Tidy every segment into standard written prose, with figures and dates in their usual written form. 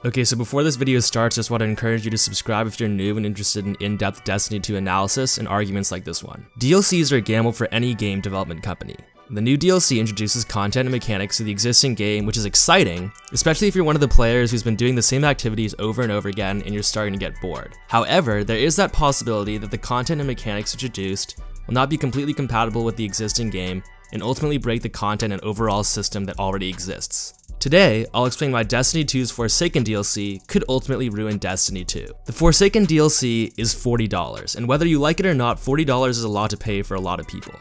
Okay, so before this video starts, I just want to encourage you to subscribe if you're new and interested in in-depth Destiny 2 analysis and arguments like this one. DLCs are a gamble for any game development company. The new DLC introduces content and mechanics to the existing game, which is exciting, especially if you're one of the players who's been doing the same activities over and over again and you're starting to get bored. However, there is that possibility that the content and mechanics introduced will not be completely compatible with the existing game and ultimately break the content and overall system that already exists. Today, I'll explain why Destiny 2's Forsaken DLC could ultimately ruin Destiny 2. The Forsaken DLC is $40, and whether you like it or not, $40 is a lot to pay for a lot of people.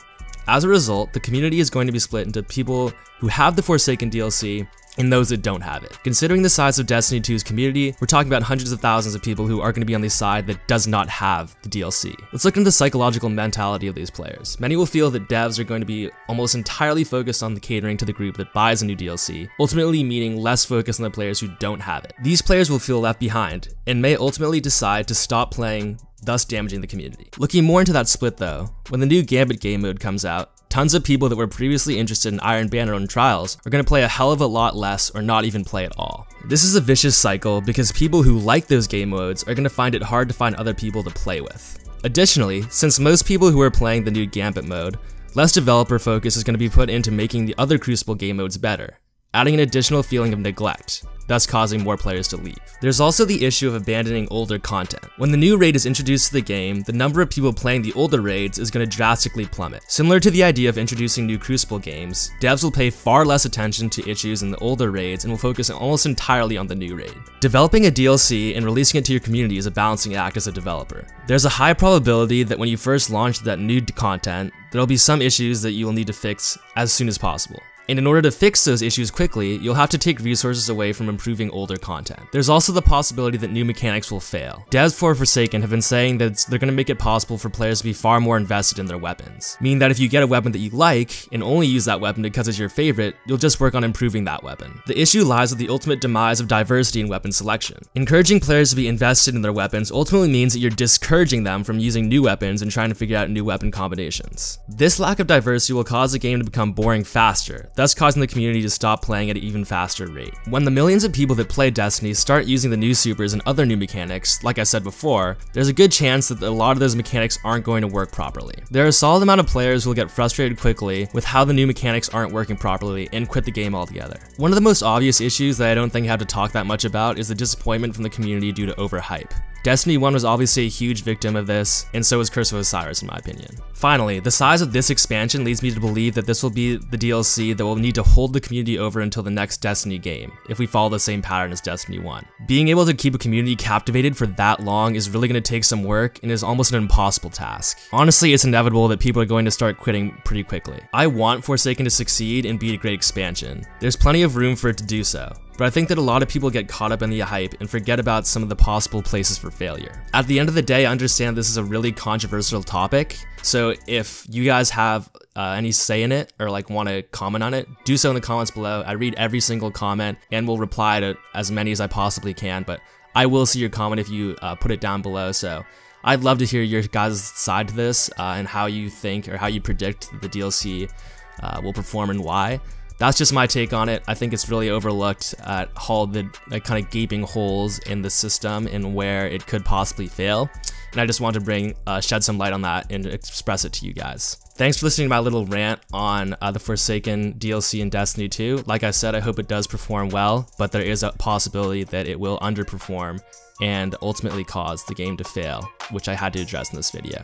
As a result, the community is going to be split into people who have the Forsaken DLC and those that don't have it. Considering the size of Destiny 2's community, we're talking about hundreds of thousands of people who are going to be on the side that does not have the DLC. Let's look into the psychological mentality of these players. Many will feel that devs are going to be almost entirely focused on the catering to the group that buys a new DLC, ultimately meaning less focus on the players who don't have it. These players will feel left behind and may ultimately decide to stop playing, thus damaging the community. Looking more into that split though, when the new Gambit game mode comes out, tons of people that were previously interested in Iron Banner and Trials are going to play a hell of a lot less or not even play at all. This is a vicious cycle because people who like those game modes are going to find it hard to find other people to play with. Additionally, since most people who are playing the new Gambit mode, less developer focus is going to be put into making the other Crucible game modes better, adding an additional feeling of neglect, thus causing more players to leave. There's also the issue of abandoning older content. When the new raid is introduced to the game, the number of people playing the older raids is going to drastically plummet. Similar to the idea of introducing new Crucible games, devs will pay far less attention to issues in the older raids and will focus almost entirely on the new raid. Developing a DLC and releasing it to your community is a balancing act as a developer. There's a high probability that when you first launch that new content, there'll be some issues that you will need to fix as soon as possible. And in order to fix those issues quickly, you'll have to take resources away from improving older content. There's also the possibility that new mechanics will fail. Devs for Forsaken have been saying that they're going to make it possible for players to be far more invested in their weapons, meaning that if you get a weapon that you like and only use that weapon because it's your favorite, you'll just work on improving that weapon. The issue lies with the ultimate demise of diversity in weapon selection. Encouraging players to be invested in their weapons ultimately means that you're discouraging them from using new weapons and trying to figure out new weapon combinations. This lack of diversity will cause the game to become boring faster, thus causing the community to stop playing at an even faster rate. When the millions of people that play Destiny start using the new supers and other new mechanics, like I said before, there's a good chance that a lot of those mechanics aren't going to work properly. There are a solid amount of players who will get frustrated quickly with how the new mechanics aren't working properly and quit the game altogether. One of the most obvious issues that I don't think I have to talk that much about is the disappointment from the community due to overhype. Destiny 1 was obviously a huge victim of this, and so was Curse of Osiris in my opinion. Finally, the size of this expansion leads me to believe that this will be the DLC that will need to hold the community over until the next Destiny game, if we follow the same pattern as Destiny 1. Being able to keep a community captivated for that long is really going to take some work and is almost an impossible task. Honestly, it's inevitable that people are going to start quitting pretty quickly. I want Forsaken to succeed and be a great expansion. There's plenty of room for it to do so, but I think that a lot of people get caught up in the hype and forget about some of the possible places for failure. At the end of the day, I understand this is a really controversial topic, so if you guys have any say in it or like want to comment on it, do so in the comments below. I read every single comment and will reply to as many as I possibly can, but I will see your comment if you put it down below, so I'd love to hear your guys' side to this and how you think or how you predict the DLC will perform and why. That's just my take on it. I think it's really overlooked at all the kind of gaping holes in the system and where it could possibly fail. And I just want to shed some light on that and express it to you guys. Thanks for listening to my little rant on the Forsaken DLC in Destiny 2. Like I said, I hope it does perform well, but there is a possibility that it will underperform and ultimately cause the game to fail, which I had to address in this video.